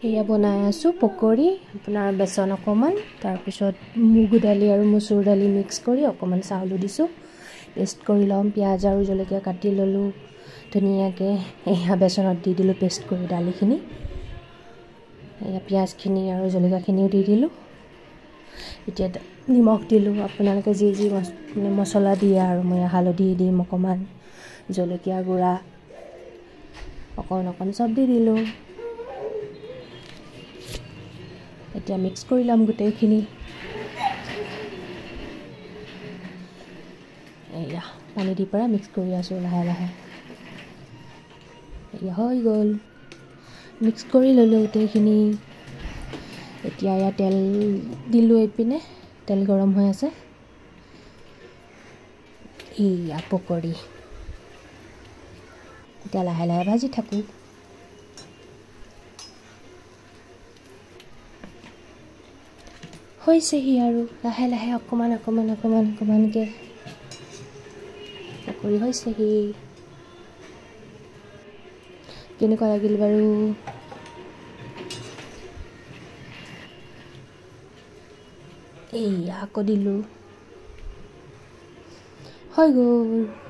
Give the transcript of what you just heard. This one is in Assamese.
এয়া বনাই আছোঁ পকৰি আপোনাৰ বেচন অকমান তাৰ পিছত মুগু দালি আৰু মচুৰ দালি মিক্স কৰি অকমান চাউল দিছোঁ পেষ্ট কৰি লম পিয়াজ আৰু জলকীয়া কাটি ললোঁ ধুনীয়াকৈ এয়া বেচনত দি দিলোঁ পেষ্ট কৰি দালিখিনি এয়া পিয়াজখিনি আৰু জলকীয়াখিনিও দি দিলোঁ এতিয়া নিমখ দিলোঁ আপোনালোকে যি যি মছলা দিয়ে আৰু মই হালধি দিম অকমান জলকীয়া গুড়া অকণ সব দি দিলোঁ এতিয়া মিক্স কৰি লম গোটেইখিনি এয়া পানী দি পৰা মিক্স কৰি আছোঁ লাহে লাহে এয়া হৈ গ'ল মিক্স কৰি ল'লোঁ গোটেইখিনি এতিয়া এয়া তেল দিলোঁ এইপিনে তেল গৰম হৈ আছে এয়া পকৰি এতিয়া লাহে লাহে ভাজি থাকোঁ হৈছেহি আৰু লাহে লাহে অকমানকৈ পকৰি হৈছেহি কেনেকুৱা লাগিল বাৰু এয়া আকৌ দিলোঁ হৈ গ'ল